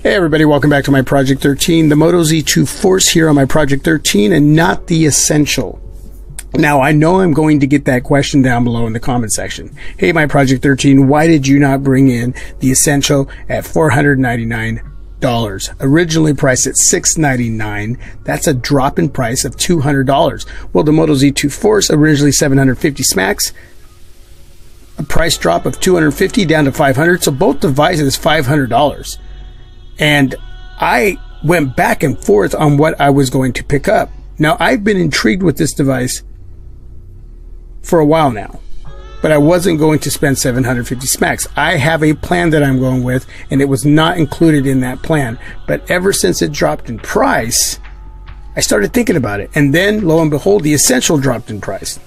Hey everybody, welcome back to my Project 13, the Moto Z2 Force here on my Project 13 and not the Essential. Now, I know I'm going to get that question down below in the comment section. Hey, my Project 13, why did you not bring in the Essential at $499? Originally priced at $699. That's a drop in price of $200. Well, the Moto Z2 Force, originally 750 smacks, a price drop of $250 down to $500. So both devices $500. And I went back and forth on what I was going to pick up. Now, I've been intrigued with this device for a while now, but I wasn't going to spend 750 smacks. I have a plan that I'm going with, and it was not included in that plan. But ever since it dropped in price, I started thinking about it. And then, lo and behold, the Essential dropped in price.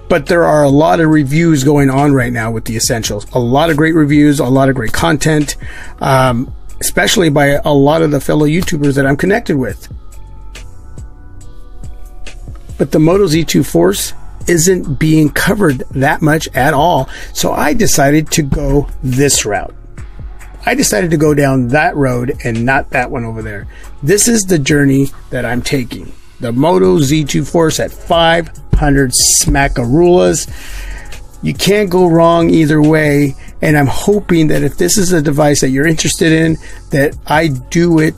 But there are a lot of reviews going on right now with the Essentials. A lot of great reviews, a lot of great content, especially by a lot of the fellow YouTubers that I'm connected with. But the Moto Z2 Force isn't being covered that much at all. So I decided to go this route. I decided to go down that road and not that one over there. This is the journey that I'm taking. The Moto Z2 Force at 500 smackarulas. You can't go wrong either way. And I'm hoping that if this is a device that you're interested in, that I do it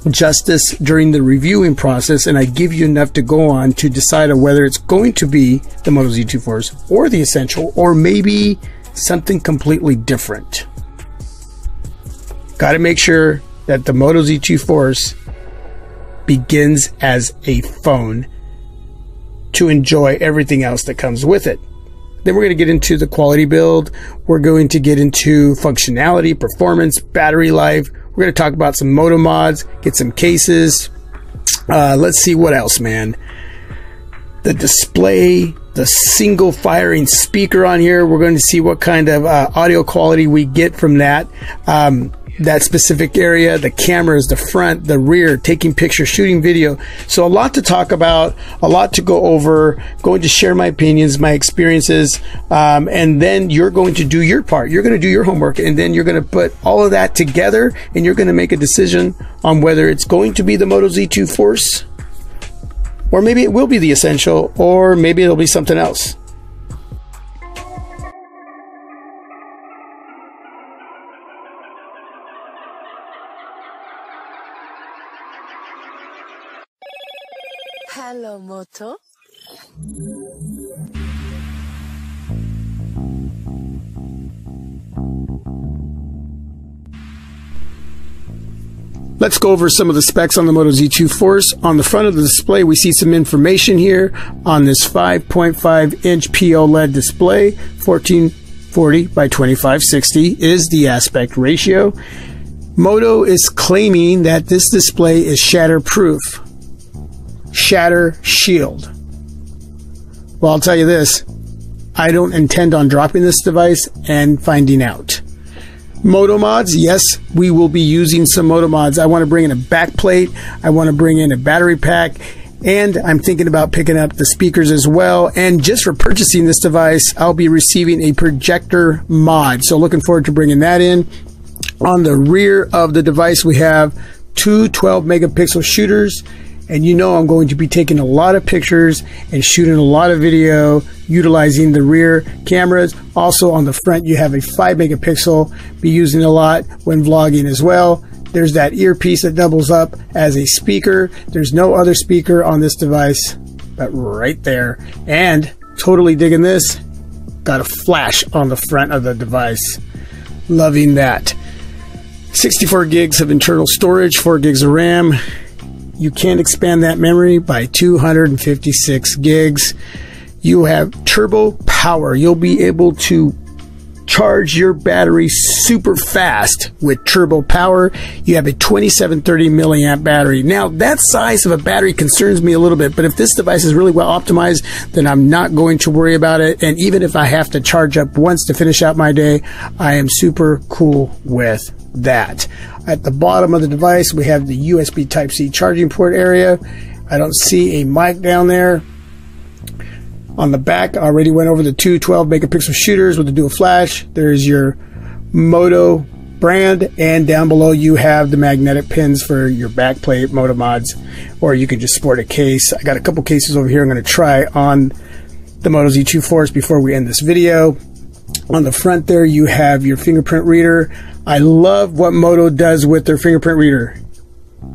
justice during the reviewing process and I give you enough to go on to decide on whether it's going to be the Moto Z2 Force or the Essential or maybe something completely different. Got to make sure that the Moto Z2 Force begins as a phone to enjoy everything else that comes with it. Then we're going to get into the quality build. We're going to get into functionality, performance, battery life. We're going to talk about some Moto mods, get some cases. Let's see what else, man. The display, the single firing speaker on here. We're going to see what kind of audio quality we get from that. That specific area, the cameras, the front, the rear, taking pictures, shooting video. So a lot to talk about, a lot to go over, going to share my opinions, my experiences, and then you're going to do your part. You're going to do your homework, and then you're going to put all of that together, and you're going to make a decision on whether it's going to be the Moto Z2 Force, or maybe it will be the Essential, or maybe it'll be something else. Hello, Moto. Let's go over some of the specs on the Moto Z2 Force. On the front of the display, we see some information here on this 5.5-inch POLED display. 1440 by 2560 is the aspect ratio. Moto is claiming that this display is shatterproof. Shatter shield. Well, I'll tell you this, I don't intend on dropping this device and finding out. Moto mods, yes, we will be using some Moto mods. I want to bring in a back plate, I want to bring in a battery pack, and I'm thinking about picking up the speakers as well. And just for purchasing this device, I'll be receiving a projector mod, so looking forward to bringing that in. On the rear of the device, we have two 12 megapixel shooters. And you know I'm going to be taking a lot of pictures and shooting a lot of video utilizing the rear cameras. Also on the front you have a 5 megapixel, be using a lot when vlogging as well. There's that earpiece that doubles up as a speaker. There's no other speaker on this device but right there. And totally digging this, got a flash on the front of the device. Loving that. 64 gigs of internal storage, 4 gigs of RAM. You can expand that memory by 256 gigs. You have turbo power. You'll be able to charge your battery super fast with turbo power. You have a 2730 milliamp battery. Now, that size of a battery concerns me a little bit, but if this device is really well optimized, then I'm not going to worry about it. And even if I have to charge up once to finish out my day, I am super cool with that. At the bottom of the device, we have the USB Type-C charging port area. I don't see a mic down there. On the back, I already went over the two 12 megapixel shooters with the dual flash. There's your Moto brand, and down below you have the magnetic pins for your backplate Moto mods, or you can just sport a case. I got a couple cases over here I'm going to try on the Moto Z2 Force before we end this video. On the front there you have your fingerprint reader. I love what Moto does with their fingerprint reader.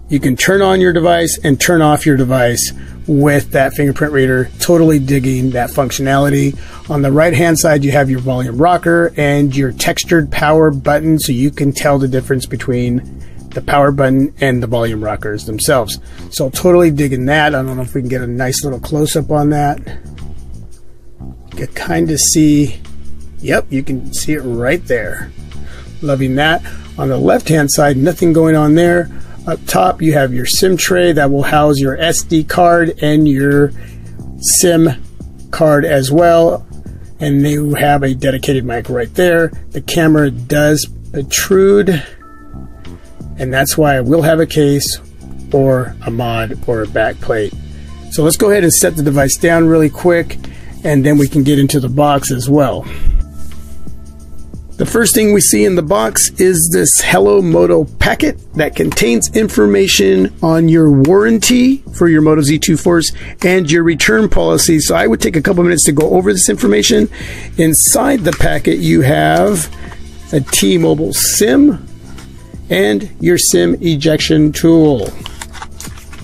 You can turn on your device and turn off your device with that fingerprint reader. Totally digging that functionality. On the right hand side you have your volume rocker and your textured power button, so you can tell the difference between the power button and the volume rockers themselves. So totally digging that. I don't know if we can get a nice little close-up on that. You can kind of see, yep, you can see it right there. Loving that. On the left hand side, nothing going on there. Up top you have your SIM tray that will house your SD card and your SIM card as well, and you have a dedicated mic right there. The camera does protrude, and that's why I will have a case or a mod or a back plate. So let's go ahead and set the device down really quick, and then we can get into the box as well. The first thing we see in the box is this Hello Moto packet that contains information on your warranty for your Moto Z2 Force and your return policy. So I would take a couple minutes to go over this information. Inside the packet you have a T-Mobile SIM and your SIM ejection tool.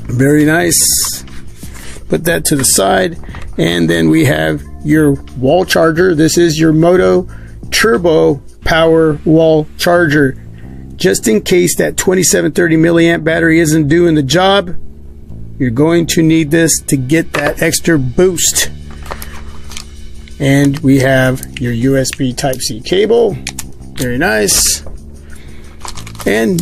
Very nice. Put that to the side, and then we have your wall charger. This is your Moto Turbo Power Wall Charger. Just in case that 2730 milliamp battery isn't doing the job, you're going to need this to get that extra boost. And we have your USB Type-C cable. Very nice. And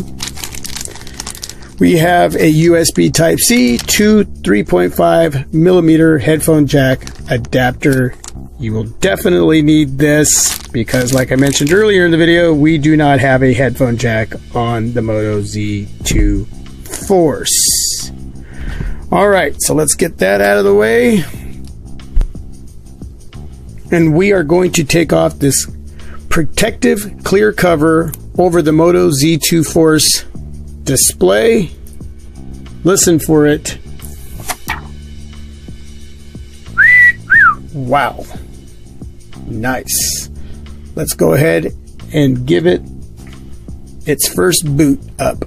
we have a USB Type-C to 3.5 millimeter headphone jack adapter. You will definitely need this because, like I mentioned earlier in the video, we do not have a headphone jack on the Moto Z2 Force. Alright, so let's get that out of the way. And we are going to take off this protective clear cover over the Moto Z2 Force display. Listen for it. Wow. Nice. Let's go ahead and give it its first boot up.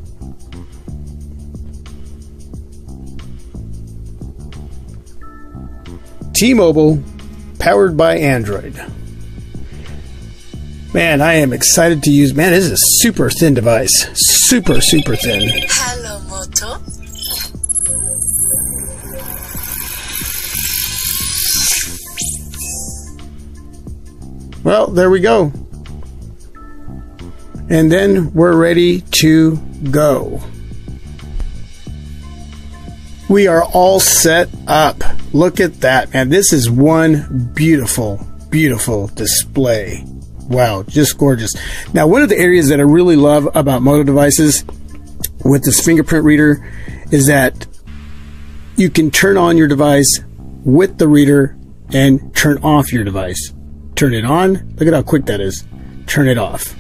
T-Mobile, powered by Android. Man, I am excited to use. Man, this is a super thin device. Super, super thin. Hello, Moto. Well, there we go. And then we're ready to go. We are all set up. Look at that, man. This is one beautiful, beautiful display. Wow, just gorgeous. Now, one of the areas that I really love about Moto devices with this fingerprint reader is that you can turn on your device with the reader and turn off your device. Turn it on. Look at how quick that is. Turn it off.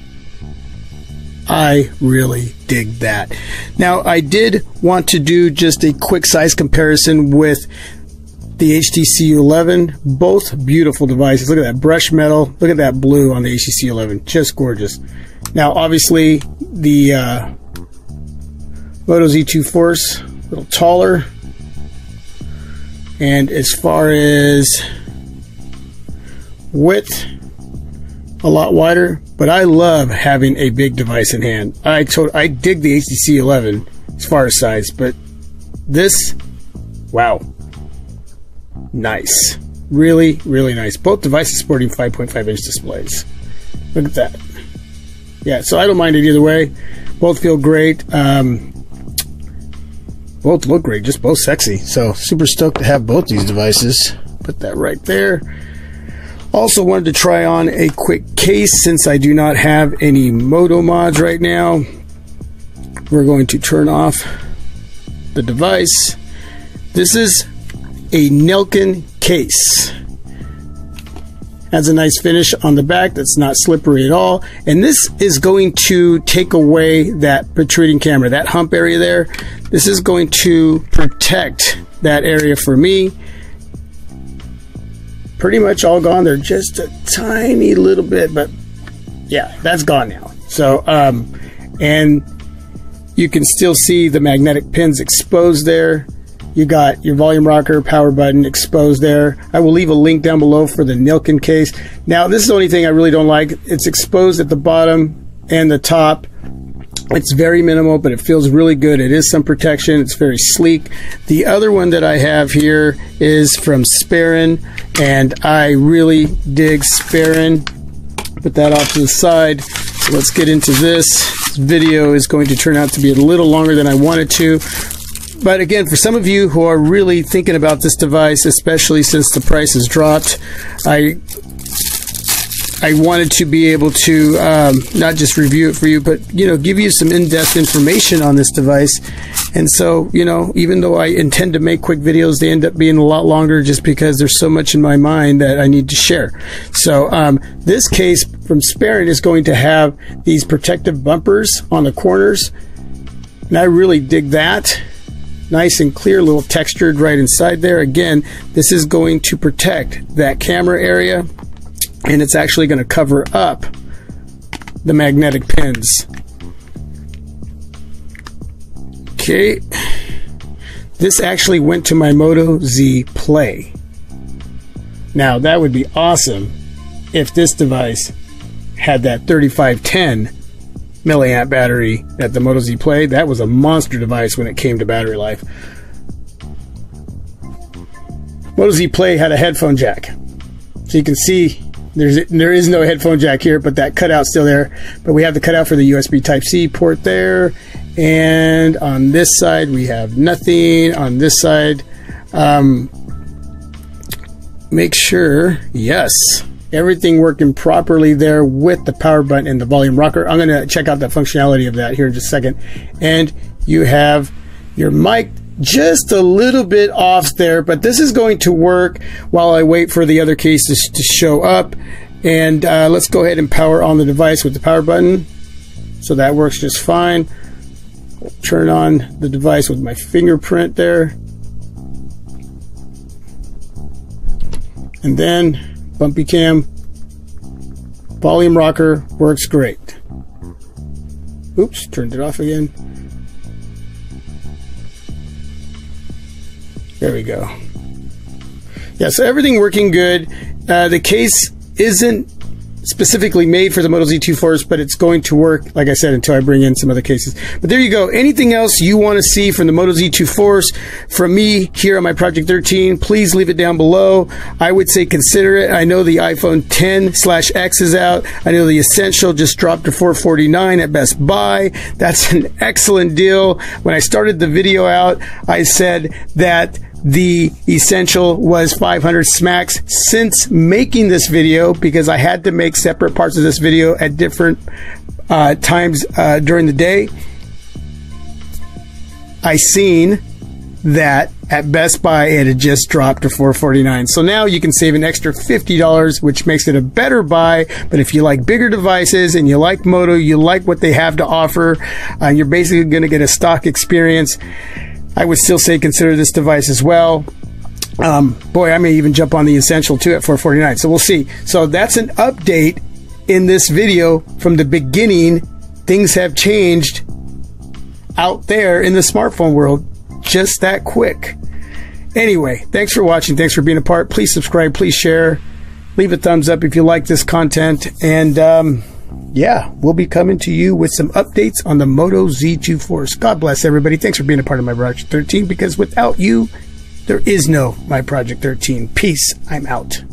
I really dig that. Now, I did want to do just a quick size comparison with the HTC 11. Both beautiful devices. Look at that brushed metal. Look at that blue on the HTC 11. Just gorgeous. Now, obviously, the Moto Z2 Force, a little taller. And as far as width, a lot wider, but I love having a big device in hand. I dig the HTC 11 as far as size, but this, wow, nice, really, really nice. Both devices sporting 5.5 inch displays. Look at that. Yeah, so I don't mind it either way. Both feel great. Both look great, just both sexy. So super stoked to have both these devices. Put that right there. Also wanted to try on a quick case since I do not have any Moto mods right now. We're going to turn off the device. This is a Nelkin case. Has a nice finish on the back that's not slippery at all. And this is going to take away that protruding camera, that hump area there. This is going to protect that area for me. Pretty much all gone. They're just a tiny little bit, but yeah, that's gone now. So, and you can still see the magnetic pins exposed there. You got your volume rocker, power button exposed there. I will leave a link down below for the Nilkin case. Now, this is the only thing I really don't like. It's exposed at the bottom and the top. It's very minimal, but it feels really good. It is some protection. It's very sleek. The other one that I have here is from Sperrin, and I really dig Sperrin. Put that off to the side. So let's get into this. This video is going to turn out to be a little longer than I wanted to. But again, for some of you who are really thinking about this device, especially since the price has dropped, I wanted to be able to not just review it for you, but give you some in-depth information on this device. And so, even though I intend to make quick videos, they end up being a lot longer just because there's so much in my mind that I need to share. So this case from Sperrin is going to have these protective bumpers on the corners, and I really dig that. Nice and clear, little textured right inside there. Again, this is going to protect that camera area, and it's actually going to cover up the magnetic pins. Okay, this actually went to my Moto Z Play. Now that would be awesome if this device had that 3510 milliamp battery that the Moto Z Play. That was a monster device when it came to battery life. Moto Z Play had a headphone jack, so you can see there is no headphone jack here, but that cutout's still there. But we have the cutout for the USB Type-C port there, and on this side we have nothing. On this side, make sure, yes, everything working properly there with the power button and the volume rocker. I'm going to check out the functionality of that here in just a second. And you have your mic just a little bit off there, but this is going to work while I wait for the other cases to show up. And let's go ahead and power on the device with the power button. So that works just fine. I'll turn on the device with my fingerprint there. And then bumpy cam, volume rocker works great. Oops, turned it off again. There we go. Yeah, so everything working good. The case isn't specifically made for the Moto Z2 Force, but it's going to work, like I said, until I bring in some other cases. But there you go. Anything else you want to see from the Moto Z2 Force from me here on my Project 13, please leave it down below. I would say consider it. I know the iPhone 10/X is out. I know the Essential just dropped to $449 at Best Buy. That's an excellent deal. When I started the video out, I said that the Essential was 500 smacks. Since making this video, because I had to make separate parts of this video at different times during the day, I seen that at Best Buy it had just dropped to $449. So now you can save an extra $50, which makes it a better buy. But if you like bigger devices and you like Moto, you like what they have to offer, you're basically going to get a stock experience, I would still say consider this device as well. Boy, I may even jump on the Essential too at $449. So we'll see. So that's an update in this video from the beginning. Things have changed out there in the smartphone world just that quick. Anyway, thanks for watching. Thanks for being a part. Please subscribe. Please share. Leave a thumbs up if you like this content. And yeah, we'll be coming to you with some updates on the Moto Z2 Force. God bless everybody. Thanks for being a part of my Project 13, because without you, there is no My Project 13. Peace. I'm out.